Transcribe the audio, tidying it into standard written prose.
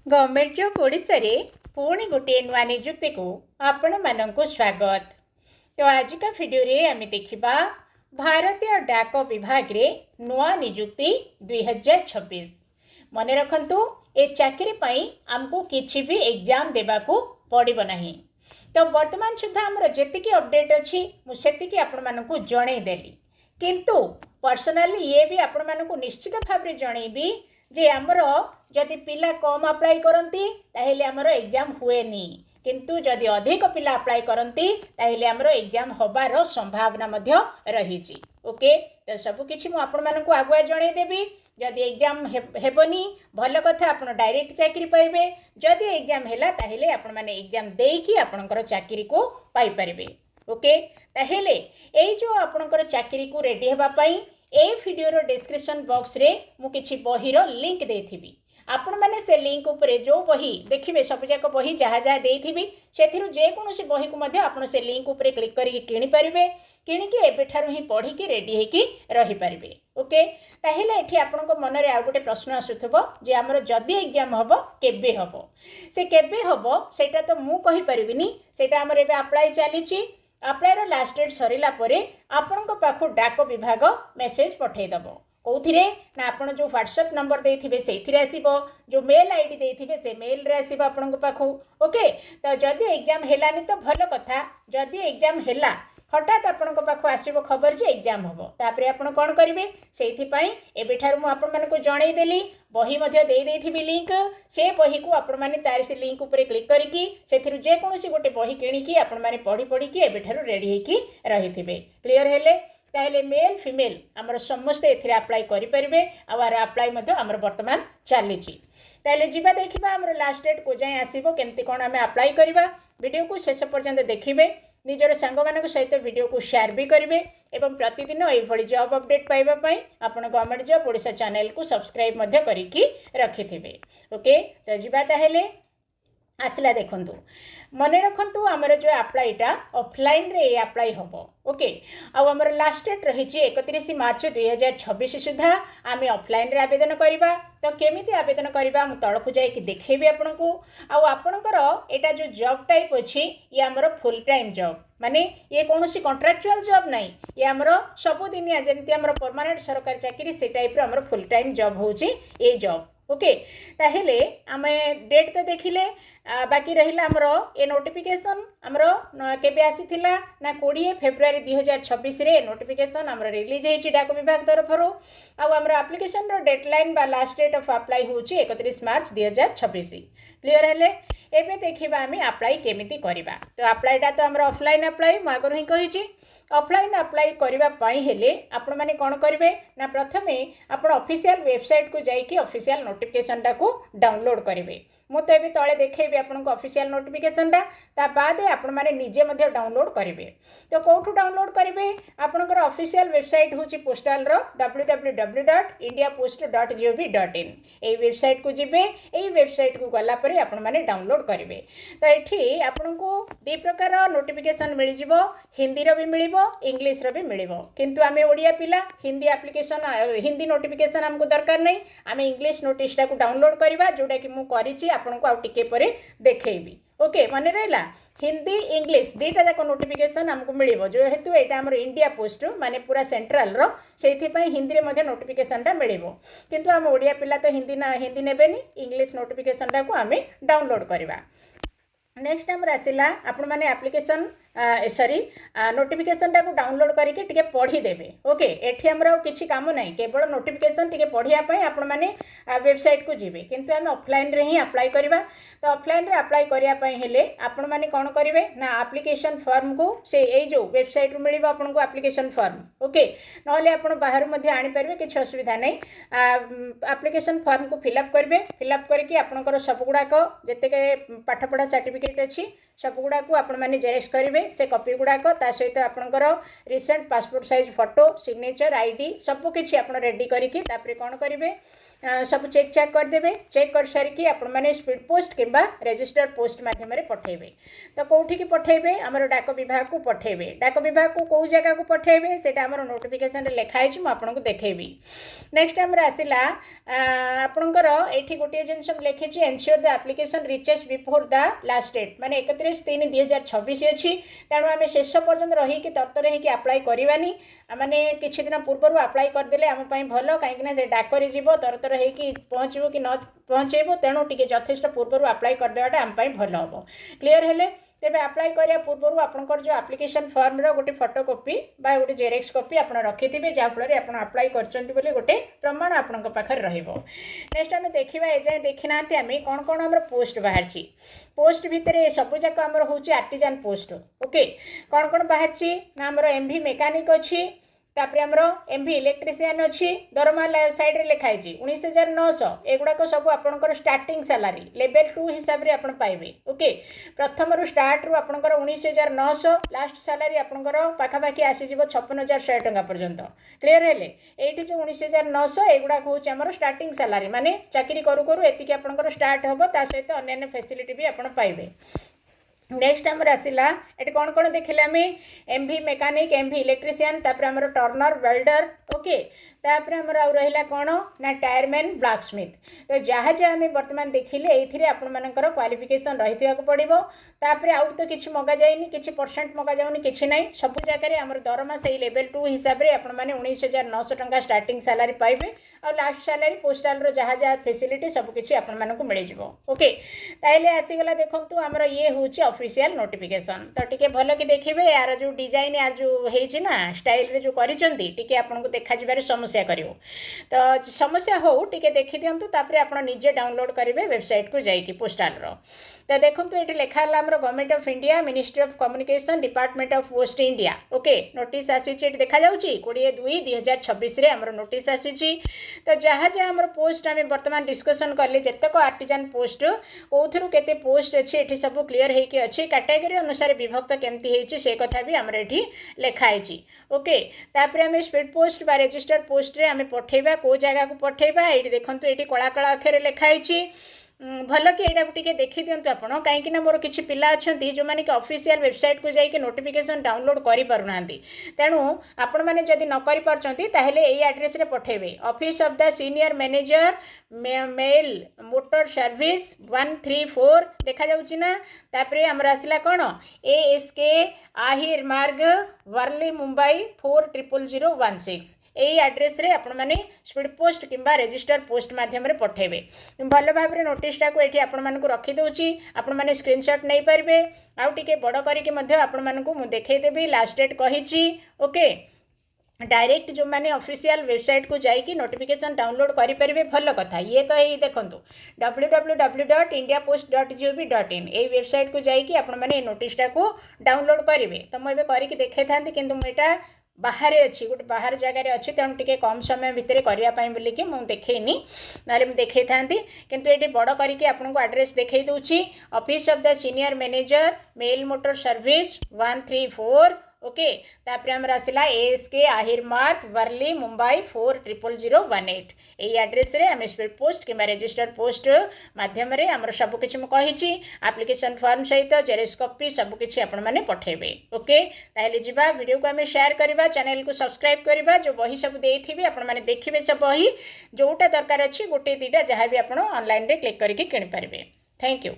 Government job Odisha रे पुणी गोटे नुआ निजुक्ति को आपण मानक स्वागत। तो आज का वीडियो रे आम देखा भारतीय डाक विभाग रे नुआ निजुक्ति 2026। मन रखु ए चाकरी पाई आमको किसी भी एग्जाम देबाकू पड़िबो नहीं। तो वर्तमान सुधा आमर जेतिकी अपडेट अच्छी मुझे आपण मानक जनईदेली, किंतु पर्सनाली ये भी आपण मानक निश्चित भाव में जनईबी जे आमर जदि पिला कम अप्लाई करती ताहेले आमर एग्जाम हुए नी, किंतु जदि अधिक पिला अप्लाई करती ताहेले आमर एग्जाम होबार संभावना मध्य रही। ओके, तो सब किछि मु आपण मानकु आगुआ जणै देबी। जदि एग्जाम हेबनी भल कथा, आपण डायरेक्ट चाकरी पाइबे। जदि एग्जाम हैला ताहेले आपण माने एग्जाम देकी आपणकर चाकरी को पाई परिबे। ओके, ताहेले एई जो आपणकर चाकरी को रेडी हेबा पई ए वीडियो डिस्क्रिप्शन बॉक्स रे मु किछि बहीर लिंक देथिबी। आपण माने से लिंक उपरे जो बही देखिबे सबजाक बही जहाँ जहाँ देथिबी सेथिरु जे कोनोसी बही को मध्ये आपण से लिंक उपरे क्लिक करिके किनि परिबे। किनिके एबेठारु ही पढ़ी के रेडी हेकी रही परिबे। ओके, ताहेले एठी आपनको मन रे आ गोटे प्रश्न आसुथबो जे हमर जदी एग्जाम हबो केबे हबो, से केबे हबो सेटा तो मु कहि परिबिनी। सेटा हमर एबे अप्लाई चलीची। अप्लायर लास्ट डेट सरिला परे आपनको पाखु डाक विभाग मेसेज पठेदबो। कौथिरे ना आपण जो व्हाट्सएप नंबर देथिबे सेथिरे आसीबो, जो मेल आईडी देथिबे से मेल रे आसीबो आपनको पाखु। ओके, तो जदि एग्जाम हेलानी तो भल कथा, जदि एग्जाम हेला हठात आपनको पाखु आसीबो खबर जे एग्जाम हबो, तापरे आपण कोन करिवे सेथि पई एबेठार मु आपण मानको जणै देली। बही मध्ये देई देथिबी लिंक, से बही को आपण माने तार से लिंक ऊपर क्लिक करिकी सेथिरु जे कोनोसी गोटे बही किनिकी आपण माने पढ़ी पढ़ी की एबेठार रेडी हेकी रहिथिबे। क्लियर हेले ताहले मेल फीमेल आमर समस्ते एथिरे अप्लाई करि परिबे। आर अप्लाई मध्ये आमर वर्तमान चलीची। ताहले जीवा देखिबा आमर लास्ट डेट को जाय आसीबो, केमती कोन आमे अप्लाई करिबा। वीडियो को शेष पर्यंत देखिबे, निजर सांग मानक सहित वीडियो को शेयर भी करेंगे एवं प्रतिदिन ये जॉब अपडेट पाइबा आपण गवर्नमेंट जॉब ओडिशा चैनल को सब्सक्राइब मध्य करिकी रखिथिबे। ओके, तो जीवा ताहेले आसला देखंतु मन रखंतु आमर जो अप्लाईटा ऑफलाइन रे अप्लाई होबो। ओके, आमर लास्ट डेट रही 31 मार्च 2026 सुधा आम ऑफलाइन रे आवेदन करबा। तो केमिति आवेदन करबा मु तळकु जाई कि देखैबी आपनकु। आपणकर एटा जो जॉब टाइप अछि ये आमर फुल टाइम जॉब, माने ये कोनोसी कॉन्ट्रैक्चुअल जॉब नहीं, ये आमर सबुदिनिया जेमति आमर परमानेंट सरकारी चाकरी से टाइप रो आमर फुल टाइम जॉब होची ये जॉब। ओके, ताहेले आमे डेट तो देखिले, बाकी रहिला आमर ए नोटिफिकेशन आमर केबे आसीथिला ना 20 फेब्रुआरी 2026 रे नोटिफिकेशन आमर रिलीज हेची डाक विभाग तरफरो। आमर एप्लिकेशन रो डेडलाइन बा लास्ट डेट ऑफ अप्लाई होची 31 मार्च 2026। क्लियर हेले एबे देखिबा आमे अप्लाई केमिति करिबा। तो अप्लाईटा तो आमर ऑफलाइन अप्लाई मु आगर ही कहिची। ऑफलाइन अप्लाई करबा पई हेले आपण माने कोन करिवे ना प्रथमे आपण ऑफिशियल वेबसाइट को जाई कि ऑफिशियल नोटिफिकेशन टा को डाउनलोड करिवे। मु तो एबे तळे देखैबे आपण को ऑफिशियल नोटिफिकेशन टा, ता बाद आपण माने निजे मध्ये डाउनलोड करिवे। तो कोठु डाउनलोड करिवे आपणकर ऑफिशियल वेबसाइट होची पोस्टल रो www.indiapost.gov.in। ए वेबसाइट को जिबे, ए वेबसाइट को गला परे आपण माने डाउनलोड करिवे। तो एठी आपण को दे प्रकार नोटिफिकेशन मिल जिवो, हिंदी रो भी मिलिबो, इंग्लिश रो भी मिलिबो। किंतु आमे ओडिया पिला हिंदी एप्लिकेशन हिंदी नोटिफिकेशन हमको दरकार नहीं, आमे इंग्लिश नोटिस टा को डाउनलोड करबा जोटा कि मु करिछि आपन को आ टिके परे देखैबी। ओके, माने रहला हिंदी इंग्लिश दीटा जाक नोटिफिकेशन हमको मिलिबो। जो हेतु एटा हमर इंडिया पोस्ट माने पूरा सेंट्रल रो सेथि पई हिंदी रे मध्ये नोटिफिकेशन टा मिलिबो। किंतु हम ओडिया पिला तो हिंदी नेबेनी, इंग्लिश नोटिफिकेशन टा को आमे डाउनलोड करबा। नेक्स्ट हमर आसिला आपण माने एप्लिकेशन सॉरी नोटिफिकेशन टा को डाउनलोड करके टिके पढ़ी देबे। ओके, एठी हमरा किछि काम नाही, केवल नोटिफिकेशन टिके पढ़िया पई आपण माने वेबसाइट को जिबे। किंतु हम ऑफलाइन रे ही अप्लाई करबा। तो ऑफलाइन रे अप्लाई करिया पई हेले आपण माने कोन करिवे ना एप्लिकेशन फॉर्म को से ए जो वेबसाइट रो मिलिबो आपण को एप्लिकेशन फॉर्म। ओके, नहले आपण बाहर मध्ये आनी परबे, किछि असुविधा नाही। एप्लिकेशन फॉर्म को फिलअप करबे। फिलअप करके आपनकर सब गुडा को जते के पाठ पढ़ा सर्टिफिकेट अछि सब गुडा को आपण माने जेरेक्स करिवे। से कॉपी गुड़ाक ता सहित आपणकर recent passport size photo, signature, ID सब किछि आपण रेडी करिकी तापरे कोन करिवे सब चेक चेक करदे चेक कर सारिकी आपण मैंने स्पीड पोस्ट किंबा रजिस्टर पोस्ट माध्यम पठेबे तो कौटी की पठेबे आमर डाक विभाग को पठेबे डाक विभाग को कौ जगह को पठेबे सेटा आमर नोटिफिकेशन लिखाई मु आपको देखेबी नेक्स्ट आमर आसला आपणकर ये गोटे जिनस लिखी ensure the application reaches before the last date माने 31/3/2026 अच्छी तेणु आम शेष पर्यटन रही तरतर होगी आप्लाय करवानी माने किछि दिन पूर्व आप्लाय करदेले आम भल कहीं से डाकरी जीव तरतर होगी पहुँचब कि न पहुँचेब तेणु टी यथेष्ट पूर्व आप्लाय करदेवाटा आम भल हम क्लीयर हेले तेबे आप्लाय करिया पूर्व आपनकर जो एप्लिकेशन फॉर्म रो गोटे फोटोकॉपी बा गोटे जेरेक्स कॉपी आपण रखिथिबे जा फल रे आपण अप्लाई करचंती बोली गोटे प्रमाण आपनक पाखर रहइबो नेक्स्ट आमे देखिबा ए जाय देखिनांती आमे कोन कोन हमर पोस्ट बाहरची पोस्ट भितरे सब जाक हमर होची आर्टिजन पोस्ट ओके कोन कोन बाहरची ना हमर एमवी मैकेनिक अछि तापर आमर एमवी इलेक्ट्रीशियन अच्छी दरमा साइड रे लिखाई 19,900 एगुड़ाक सब आपंकर स्टार्टिंग सैलरी लेवल 2 हिसाब से आप पाइबे ओके प्रथम रु स्टार्ट रु आपंकर 19,900 लास्ट सैलरी आपंकर पाखापाखि आसीज 56,100 टंका पर्यंत क्लीयर हेले ये जो 19,900 एगुड़ाक हूँ आमर स्टार्टिंग सैलरी माने चाकरी करू करू एतिक आपंकर स्टार्ट हम ता सहित अन्य फैसिलिटी भी आप पाइबे नेक्स्ट आमर आसला ये कौन कौन देखिले आम एमवी मैकेनिक एमवी इलेक्ट्रीशियन तापर आमर टर्नर वेल्डर ओके तापर आमर आउ रहिला कौन ना टायरमैन ब्लैक स्मिथ तो जहाँ जहाँ आम बर्तमान देखिले ये आपण मानकर क्वालिफिकेशन रही पड़ो तापर आउ तो किसी मगा जाइनी किसी परसेंट मगा जाऊनी किसी ना सब जगह आमर दरमा से लेवल 2 हिसाब से आपण मैंने 19,900 टंका स्टार्टिंग सैलरी पाइबे और लास्ट सैलरी पोस्टाल रो जहाँ जहाँ फैसिलिटी सबकि आपण मानक मिल जाव ओके ताइले आसीगला देखंतु आमर ये हूँ ऑफिशियल नोटिफिकेशन तो टिके भल कि देखिए यार जो डिजाइन यार जो है ना स्टाइल रे जो करिसेंती टिके आपनको देखा जिबारे समस्या करिवो तो समस्या हो टिके देखि दियंतु तापरे आपण निजे डाउनलोड करिवे वेबसाइट को जाइकी पोस्टाल रो तो देखंतु एठी लेखा हला हमर government of India ministry of communication department of post India okay notice आसीछि एठी देखा जाउछि 22/2/2026 रे हमर नोटिस आसीछि तो जहाँ जहाँ हमर पोस्ट आमे वर्तमान डिस्कशन करले जतक आर्टिजन पोस्ट ओथरु केते पोस्ट अछि एठी सब क्लियर हे कि अच्छी कैटेगरी अनुसार विभक्त केमती है से कथा भी आमर ये लिखाई ओके तापर आम स्पीड पोस्ट बा रजिस्टर पोस्ट रे आम पठेबा को जगह को पठेबा ये देखो ये कला कला अक्षर लिखाई भल कि यहाँ टे देखी दिंतु आप कहीं मोर किसी पिला अच्छा जो मैंने कि ऑफिशियल वेबसाइट को जाइए नोटिफिकेशन डाउनलोड करें तेणु आपण मैंने जदि न करें यही एड्रेस रे पठेबे office of the senior manager mail motor service 134 देखा जाउछि ना तापरे हमरा आसला कोन ASK आहिर मार्ग वर्ली मुंबई 400016 यही एड्रेस रे आपण माने स्पीड पोस्ट किंबा रजिस्टर पोस्ट माध्यम रे पठेबे भल भाव में नोटिसटा को ये आपण मानक रखी दउछि आपण माने स्क्रीनशॉट नहीं पारबे आउ टिके बड़ करिके मध्य आपण मानक मु देखै देबी लास्ट डेट कहिछि ओके डायरेक्ट जो मैंने ऑफिशियल वेबसाइट को जाइए नोटिफिकेशन डाउनलोड करेंगे भल कथा ये तो यही देखो www.indiapost.gov.in ये वेबसाइट को जाइए आपण मैंने नोटिसटा को डाउनलोड करेंगे तो मुझे करके देखा था कि मुझे बाहर अच्छी गोटे बाहर जगार अच्छी तेणु टे कम समय भितर करने बोलिकी मुझे देखनी ना देखी था किंतु ये बड़ करके आपको एड्रेस देखई दूची office of the senior manager mail motor service 134 okay तापर हमर आसला ASK आहिर मार्ग वर्ली मुंबई 400018 यही एड्रेस रे हम स्पीड पोस्ट कि रजिस्टर पोस्ट माध्यम रे हमर सब किछि म कहिछि एप्लिकेशन फॉर्म सहित जेरेक्स कॉपी सब किछि आपण माने पठेबे ओके ताहले जिबा वीडियो को हमें शेयर करबा चैनल को सब्सक्राइब करबा जो बही सब देइथिबे आपण माने देखिबे सब बही जोटा दरकार अछि गोटे दीटा जहां भी आपण ऑनलाइन रे क्लिक करके किन पारबे थैंक यू।